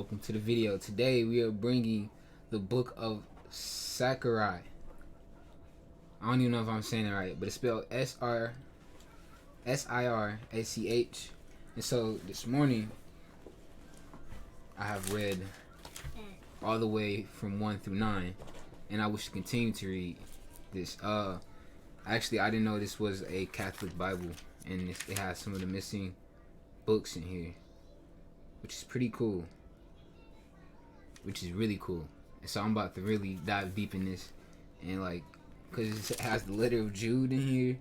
welcome to the video. Today we are bringing the book of Sirach. I don't even know if I'm saying it right, but it's spelled Sirach. And so this morning I have read all the way from 1 through 9, and I wish to continue to read this. Actually, I didn't know this was a Catholic Bible, and it has some of the missing books in here, which is pretty cool, which is really cool. And so I'm about to really dive deep in this, and like, because it has the letter of Jude in here,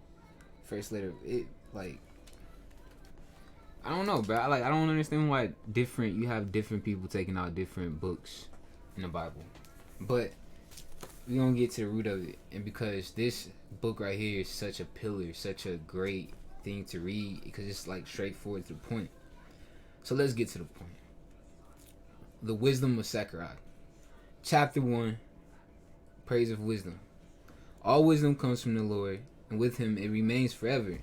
first letter. It like, I don't know, bro. I don't understand why you have different people taking out different books in the Bible, but we're gonna get to the root of it. And because this book right here is such a pillar, such a great thing to read, because it's like straightforward to the point. So let's get to the point. The wisdom of Sirach. Chapter 1. Praise of wisdom. All wisdom comes from the Lord, and with him it remains forever.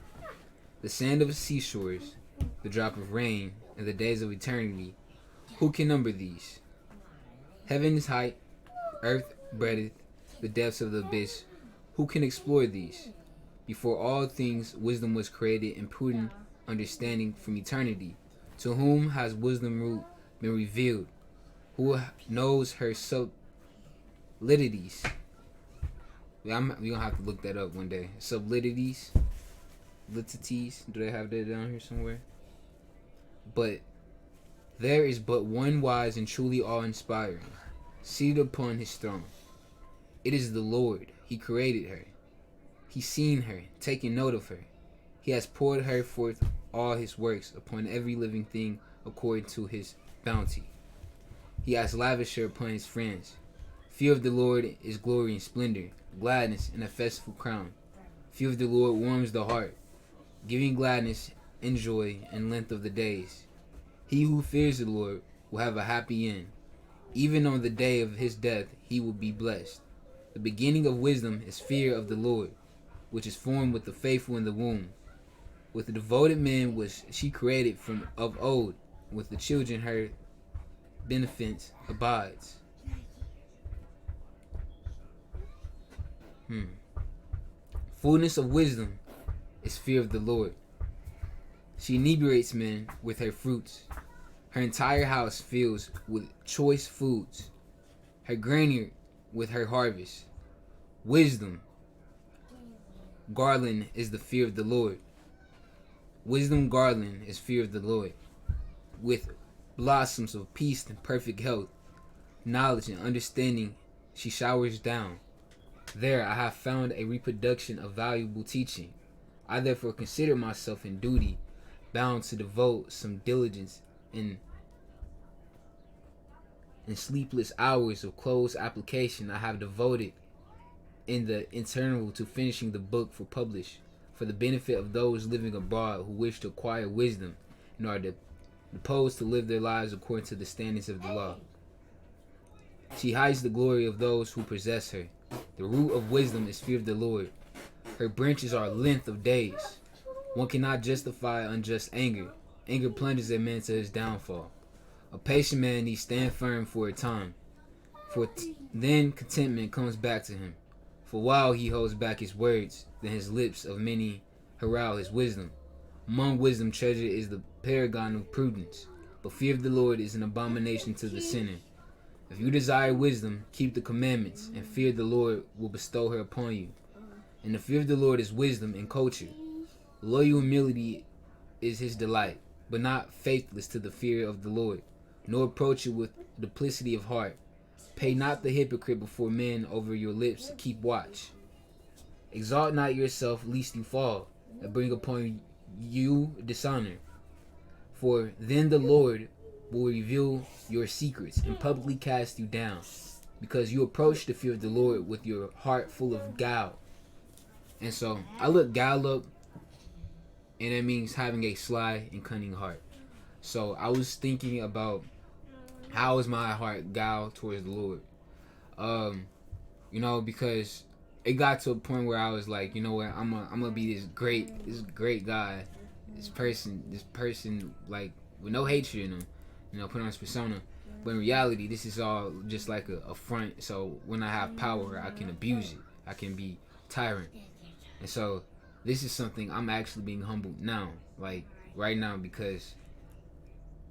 The sand of the seashores, the drop of rain, and the days of eternity, who can number these? Heaven is height, earth breadth, the depths of the abyss, who can explore these? Before all things wisdom was created, and prudent understanding from eternity. To whom has wisdom root been revealed? Who knows her sublidities? We're gonna have to look that up one day. Sublidities? Litities? Do they have that down here somewhere? But there is but one wise and truly awe-inspiring, seated upon his throne. It is the Lord. He created her. He's seen her, taken note of her. He has poured her forth all his works upon every living thing according to his bounty. He has lavished her upon his friends. Fear of the Lord is glory and splendor, gladness and a festival crown. Fear of the Lord warms the heart, giving gladness and joy and length of the days. He who fears the Lord will have a happy end. Even on the day of his death he will be blessed. The beginning of wisdom is fear of the Lord, which is formed with the faithful in the womb. With the devoted men was she created from of old, with the children her benefits abides. Fullness of wisdom is fear of the Lord. She inebriates men with her fruits. Her entire house fills with choice foods. Her granary with her harvest. Wisdom garland is the fear of the Lord. Wisdom garland is fear of the Lord. With blossoms of peace and perfect health, knowledge and understanding she showers down. There I have found a reproduction of valuable teaching. I therefore consider myself in duty bound to devote some diligence in sleepless hours of close application I have devoted in the interval to finishing the book for publish, for the benefit of those living abroad who wish to acquire wisdom and are disposed to live their lives according to the standards of the law. She hides the glory of those who possess her. The root of wisdom is fear of the Lord. Her branches are length of days. One cannot justify unjust anger. Anger plunges a man to his downfall. A patient man needs stand firm for a time, for then contentment comes back to him. For while he holds back his words, then his lips of many herald his wisdom. Among wisdom treasure is the paragon of prudence, but fear of the Lord is an abomination to the sinner. If you desire wisdom, keep the commandments, and fear the Lord will bestow her upon you. And the fear of the Lord is wisdom and culture. Loyal humility is his delight, but not faithless to the fear of the Lord, nor approach it with duplicity of heart. Pay not the hypocrite before men over your lips, keep watch. Exalt not yourself lest you fall, and bring upon you dishonor. For then the Lord will reveal your secrets and publicly cast you down, because you approach the fear of the Lord with your heart full of guile. And so I look guile up, and it means having a sly and cunning heart. So I was thinking about, how is my heart guile towards the Lord? Because it got to a point where I was like, you know what, I'm gonna be this great guy, this person like with no hatred in him, put on his persona. But in reality, this is all just like a front. So when I have power, I can abuse it. I can be tyrant. And so this is something I'm actually being humbled now, like right now, because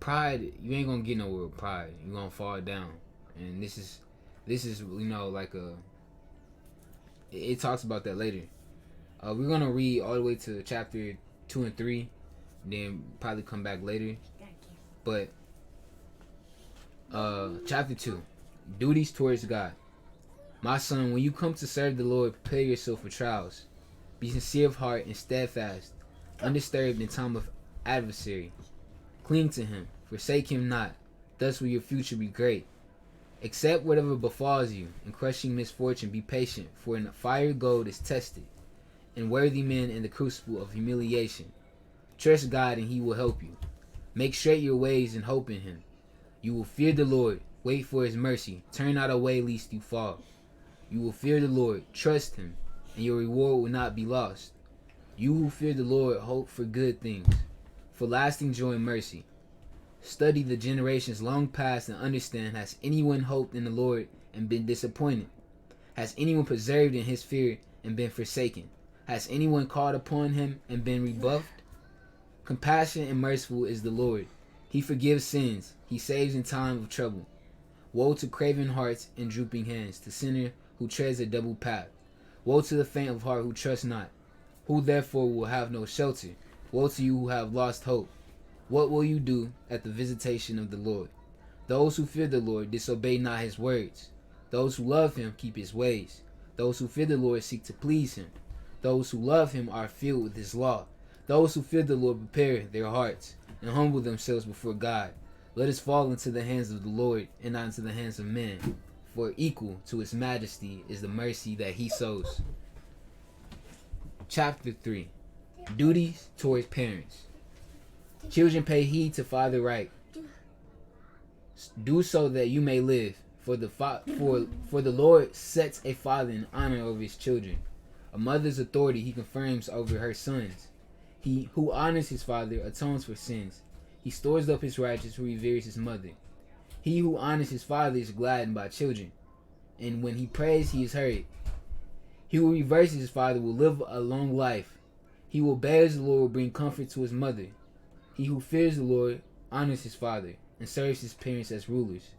pride, you ain't gonna get nowhere with pride. You're gonna fall down. And this is like it talks about that later. We're gonna read all the way to chapter 2 and 3, then probably come back later. But chapter 2, duties towards God. My son, when you come to serve the Lord, prepare yourself for trials. Be sincere of heart and steadfast, undisturbed in time of adversary. Cling to him, forsake him not. Thus will your future be great. Accept whatever befalls you. In crushing misfortune, be patient, for in the fire gold is tested, and worthy men in the crucible of humiliation. Trust God, and he will help you. Make straight your ways and hope in him. You will fear the Lord. Wait for his mercy. Turn not away lest you fall. You will fear the Lord. Trust him, and your reward will not be lost. You who fear the Lord hope for good things, for lasting joy and mercy. Study the generations long past and understand, has anyone hoped in the Lord and been disappointed? Has anyone persevered in his fear and been forsaken? Has anyone called upon him and been rebuffed? Compassionate and merciful is the Lord. He forgives sins. He saves in time of trouble. Woe to craven hearts and drooping hands, to sinner who treads a double path. Woe to the faint of heart who trust not, who therefore will have no shelter. Woe to you who have lost hope. What will you do at the visitation of the Lord? Those who fear the Lord disobey not his words. Those who love him keep his ways. Those who fear the Lord seek to please him. Those who love him are filled with his law. Those who fear the Lord prepare their hearts and humble themselves before God. Let us fall into the hands of the Lord and not into the hands of men. For equal to his majesty is the mercy that he sows. Chapter 3. Duties towards parents. Children, pay heed to father right. Do so that you may live. For the Lord sets a father in honor over his children. A mother's authority he confirms over her sons. He who honors his father atones for sins. He stores up his righteous who reveres his mother. He who honors his father is gladdened by children, and when he prays, he is heard. He who reverses his father will live a long life. He who obeys the Lord will bring comfort to his mother. He who fears the Lord honors his father and serves his parents as rulers.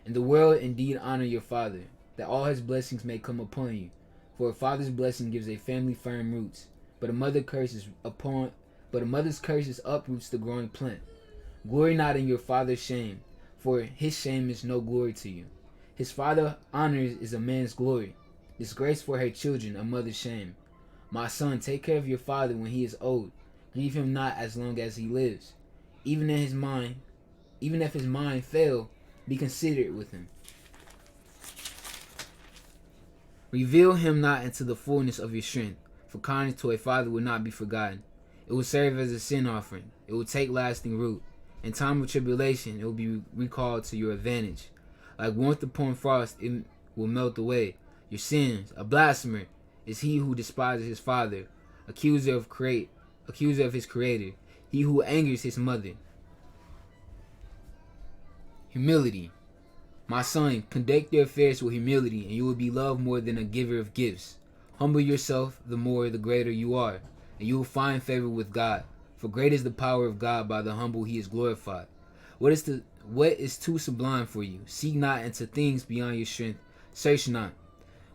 In the world indeed honor your father, that all his blessings may come upon you. For a father's blessing gives a family firm roots, but a mother's curse uproots the growing plant. Glory not in your father's shame, for his shame is no glory to you. His father honors is a man's glory. Disgrace for her children, a mother's shame. My son, take care of your father when he is old. Leave him not as long as he lives. Even if his mind fail, be considerate with him. Reveal him not into the fullness of your strength, for kindness to a father will not be forgotten. It will serve as a sin offering. It will take lasting root. In time of tribulation, it will be recalled to your advantage. Like warmth upon frost, it will melt away. Your sins, a blasphemer, is he who despises his father, accuser of his creator, he who angers his mother. Humility. My son, conduct your affairs with humility, and you will be loved more than a giver of gifts. Humble yourself, the more the greater you are, and you will find favor with God. For great is the power of God, by the humble he is glorified. What is too sublime for you? Seek not into things beyond your strength. Search not.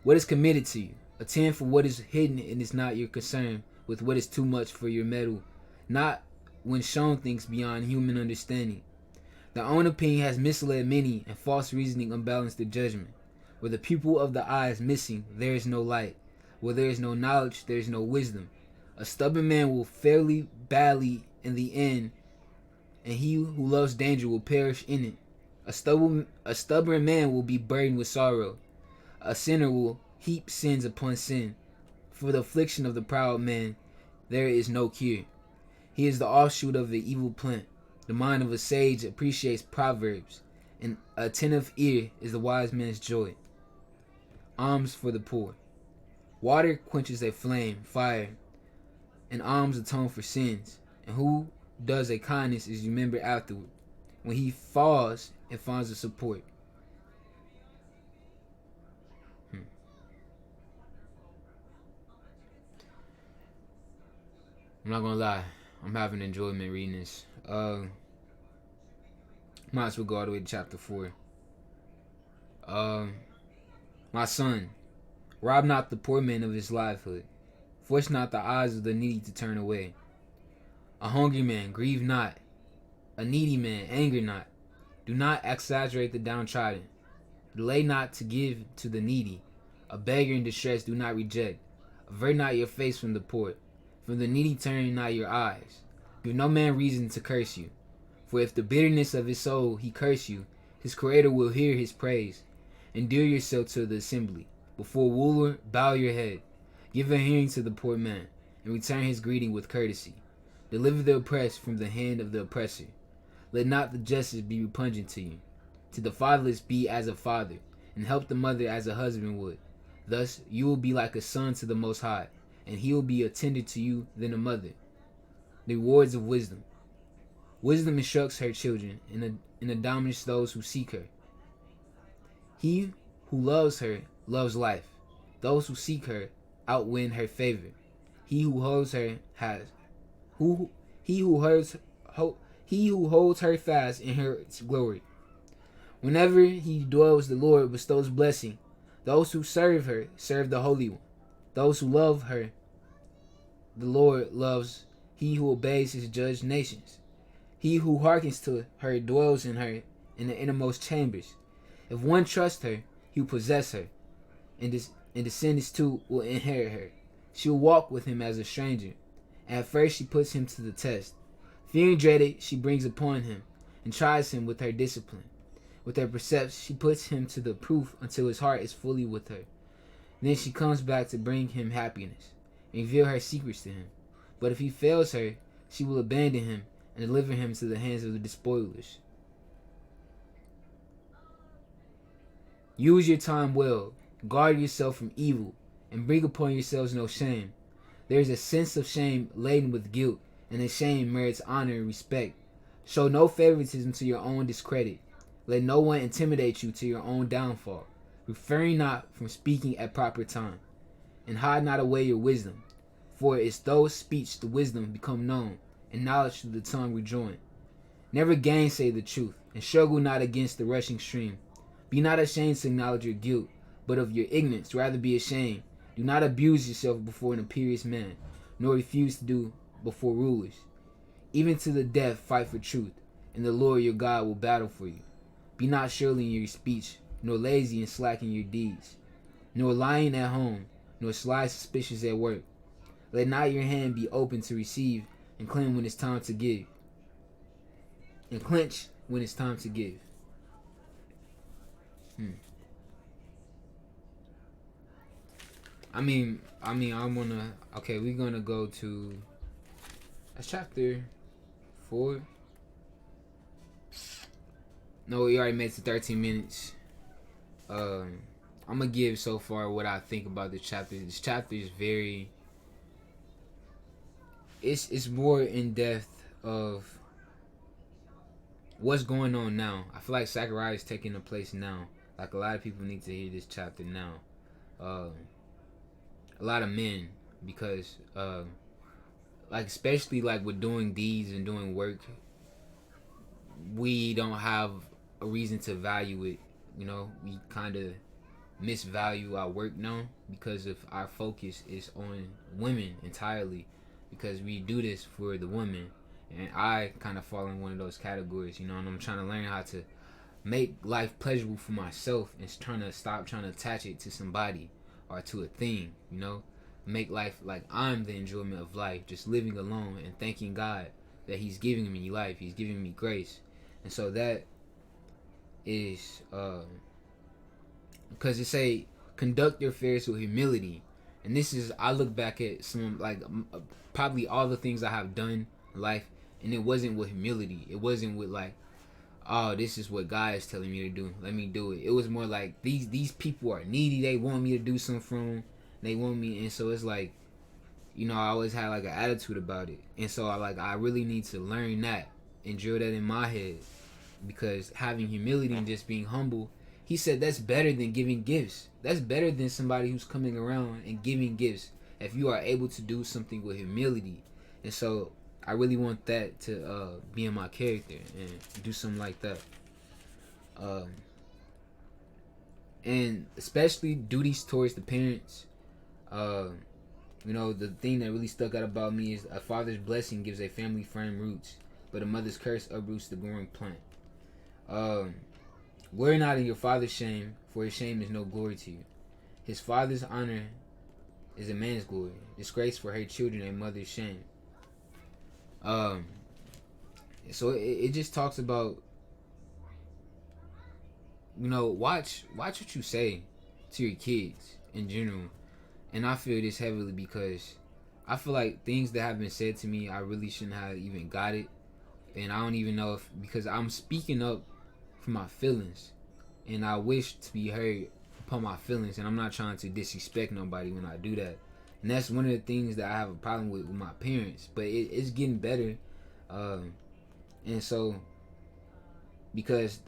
What is committed to you? Attend for what is hidden, and is not your concern with what is too much for your metal, not when shown things beyond human understanding. Their own opinion has misled many, and false reasoning unbalanced their judgment. Where the pupil of the eye is missing, there is no light. Where there is no knowledge, there is no wisdom. A stubborn man will fare badly in the end, and he who loves danger will perish in it. A stubborn man will be burdened with sorrow. A sinner will heap sins upon sin. For the affliction of the proud man, there is no cure. He is the offshoot of the evil plant. The mind of a sage appreciates proverbs, and an attentive ear is the wise man's joy. Alms for the poor. Water quenches a fire, and alms atone for sins. And who does a kindness is remembered afterward. When he falls and finds the support. I'm not gonna lie, I'm having enjoyment reading this. Might as well go all the way to chapter 4. My son, rob not the poor man of his livelihood. Force not the eyes of the needy to turn away. A hungry man, grieve not. A needy man, anger not. Do not exaggerate the downtrodden. Delay not to give to the needy. A beggar in distress do not reject. Avert not your face from the poor. From the needy turn not your eyes. Give no man reason to curse you. For if the bitterness of his soul he curse you, his creator will hear his praise. Endure yourself to the assembly. Before ruler, bow your head. Give a hearing to the poor man, and return his greeting with courtesy. Deliver the oppressed from the hand of the oppressor. Let not the justice be repugnant to you. To the fatherless be as a father, and help the mother as a husband would. Thus you will be like a son to the Most High, and he will be attender to you than a mother. The rewards of wisdom. Wisdom instructs her children, and admonishes those who seek her. He who loves her loves life. Those who seek her outwin her favor. He who holds her he who holds her fast inherits glory. Whenever he dwells, the Lord bestows blessing. Those who serve her serve the Holy One. Those who love her, the Lord loves. He who obeys his judge nations. He who hearkens to her dwells in her in the innermost chambers. If one trusts her, he will possess her, and descendants too will inherit her. She will walk with him as a stranger. At first she puts him to the test. Fearing dreaded, she brings upon him, and tries him with her discipline. With her precepts, she puts him to the proof until his heart is fully with her. Then she comes back to bring him happiness, and reveal her secrets to him. But if he fails her, she will abandon him and deliver him to the hands of the despoilers. Use your time well, guard yourself from evil, and bring upon yourselves no shame. There is a sense of shame laden with guilt, and the shame merits honor and respect. Show no favoritism to your own discredit. Let no one intimidate you to your own downfall. Refrain not from speaking at proper time, and hide not away your wisdom. For it is through speech the wisdom become known, and knowledge through the tongue rejoined. Never gainsay the truth, and struggle not against the rushing stream. Be not ashamed to acknowledge your guilt, but of your ignorance rather be ashamed. Do not abuse yourself before an imperious man, nor refuse to do before rulers. Even to the death fight for truth, and the Lord your God will battle for you. Be not surely in your speech, nor lazy and slack in your deeds, nor lying at home, nor sly suspicious at work. Let not your hand be open to receive, and clench when it's time to give. And clench when it's time to give. We're gonna go to chapter 4. No, we already made it to 13 minutes. I'm gonna give so far what I think about this chapter. This chapter is very, it's more in depth of what's going on now. I feel like Sakurai is taking the place now. Like a lot of people need to hear this chapter now. A lot of men, because like especially like with doing deeds and doing work, we don't have a reason to value it. You know, we kind of misvalue our work now because of our focus is on women entirely, because we do this for the women, and I kind of fall in one of those categories, you know, and I'm trying to learn how to make life pleasurable for myself and trying to stop trying to attach it to somebody or to a thing, you know. Make life like I'm the enjoyment of life, just living alone and thanking God that he's giving me life, he's giving me grace. And so that is because it say conduct your affairs with humility, and this is, I look back at some like probably all the things I have done in life, and it wasn't with humility. It wasn't with like, oh, this is what God is telling me to do, let me do it. It was more like these people are needy, they want me to do something for them, they want me. And so it's like, you know, I always had like an attitude about it, and so I really need to learn that and drill that in my head, because having humility and just being humble, he said that's better than giving gifts. That's better than somebody who's coming around and giving gifts. If you are able to do something with humility, and so I really want that to be in my character and do something like that. Um, and especially duties towards the parents. The thing that really stuck out about me is a father's blessing gives a family firm roots, but a mother's curse uproots the growing plant. Worry not in your father's shame, for his shame is no glory to you. His father's honor is a man's glory. Disgrace for her children, a mother's shame. So it just talks about, watch what you say to your kids in general. And I feel this heavily because I feel like things that have been said to me, I really shouldn't have even got it. And I don't even know if, because I'm speaking up for my feelings. And I wish to be heard upon my feelings. And I'm not trying to disrespect nobody when I do that. And that's one of the things that I have a problem with my parents. But it's getting better. And so, because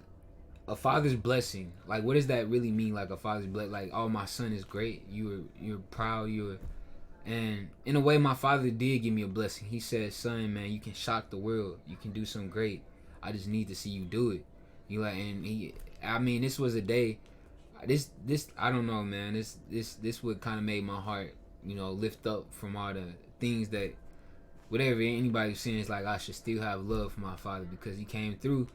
a father's blessing, like, what does that really mean? Like, a father's blessing, like, oh, my son is great, you're proud, and in a way, my father did give me a blessing. He said, son, man, you can shock the world, you can do something great, I just need to see you do it. This was a day, this I don't know, man, this what kind of made my heart, lift up from all the things that, whatever anybody's saying, is like, I should still have love for my father, because he came through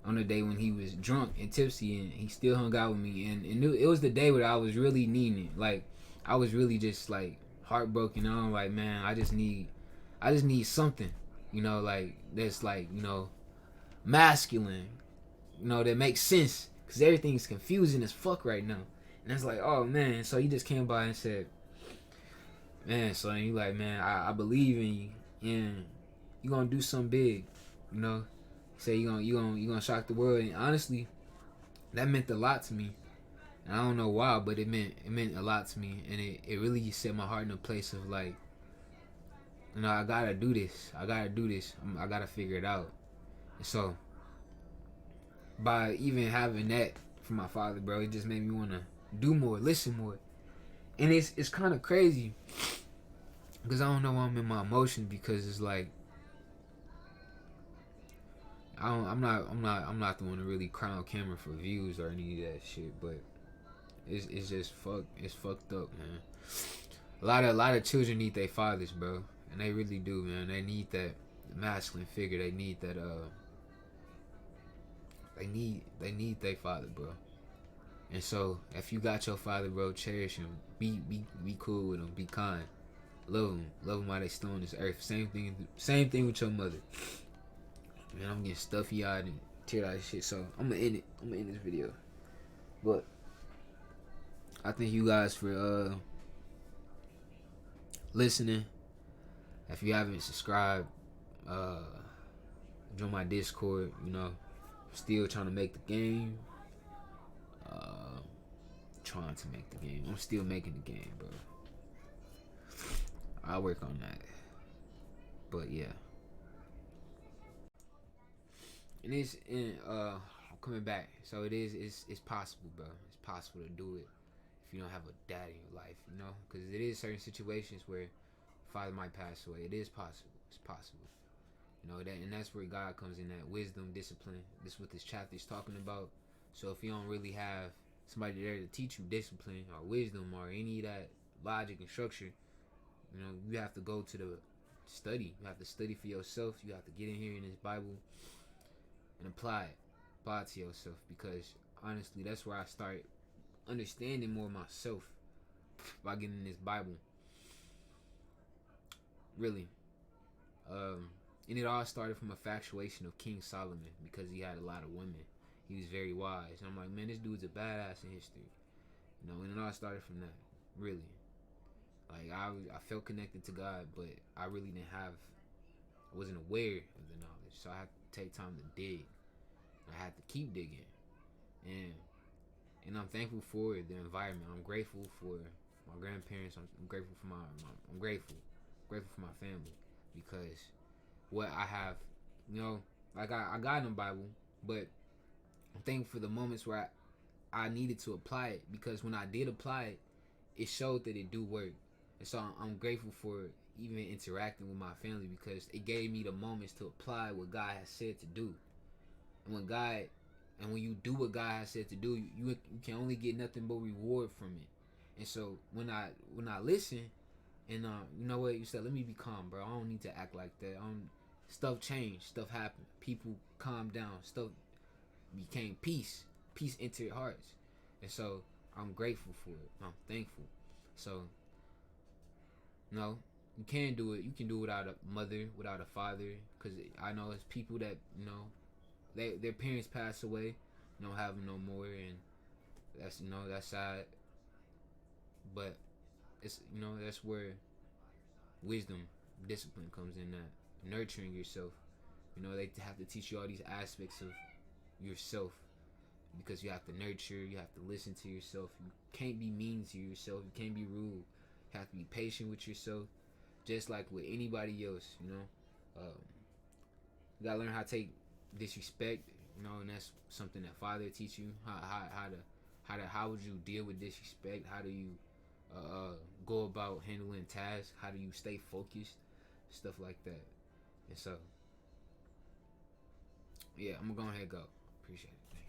on the day when he was drunk and tipsy, and he still hung out with me, and it was the day where I was really needing it. Like, I was really just like heartbroken. I'm like, man, I just need something, like, that's like, masculine, that makes sense, because everything's confusing as fuck right now. And it's like, oh man. So he just came by and said, man, son, you like, man, I believe in you, and you gonna do something big, say you gonna shock the world. And honestly, that meant a lot to me, and I don't know why, but it meant a lot to me, and it really set my heart in a place of like, I gotta do this, I gotta figure it out. And so by even having that from my father, bro, it just made me want to do more, listen more. And it's kind of crazy, because I don't know why I'm in my emotions, because it's like, I'm not the one to really cry on camera for views or any of that shit, but it's just fucked up, man. A lot of children need their fathers, bro, and they really do, man. They need that masculine figure. They need that they need their father, bro. And so if you got your father, bro, cherish him. Be cool with him. Be kind. Love him while they still on this earth. Same thing with your mother. Man, I'm getting stuffy eyed and tear eyed shit, so I'm gonna end this video. But I thank you guys for listening. If you haven't subscribed, join my Discord. Still trying to make the game. I'm still making the game, bro. I'll work on that. But yeah. And I'm coming back. So it's possible, bro. It's possible to do it if you don't have a dad in your life, because it is certain situations where father might pass away. It is possible. It's possible. And that's where God comes in, that wisdom, discipline. This is what this chapter is talking about. So if you don't really have somebody there to teach you discipline or wisdom or any of that logic and structure, you have to go to the study. You have to study for yourself. You have to get in here in this Bible and apply it to yourself, because honestly, that's where I start understanding more myself, by getting in this Bible, really. And it all started from a factuation of King Solomon, because he had a lot of women. He was very wise, and I'm like, man, this dude's a badass in history, and it all started from that, really. Like, I felt connected to God, but I really I wasn't aware of the knowledge, so I had to take time to dig. I had to keep digging, and I'm thankful for the environment. I'm grateful for my grandparents. I'm grateful for I'm grateful for my family, because what I have, like, I got in the Bible, But I'm thankful for the moments where I needed to apply it, because when I did apply it, it showed that it do work. And so I'm grateful for even interacting with my family, because it gave me the moments to apply what God has said to do. And when you do what God has said to do, you can only get nothing but reward from it. And so when I listen, and you know what, you said, let me be calm, bro. I don't need to act like that. Stuff changed, stuff happened, people calmed down, stuff became peace. Peace entered hearts. And so I'm grateful for it. I'm thankful. So no, you can do it. You can do it without a mother, without a father, because I know it's people that, their parents pass away, don't have them no more, and that's sad. But it's that's where wisdom, discipline comes in. That nurturing yourself. They have to teach you all these aspects of yourself, because you have to nurture, you have to listen to yourself. You can't be mean to yourself. You can't be rude. You have to be patient with yourself, just like with anybody else. You gotta learn how to take disrespect. And that's something that Father teach you how would you deal with disrespect? How do you go about handling tasks? How do you stay focused? Stuff like that. And so, yeah, I'm gonna go ahead and go. Appreciate it.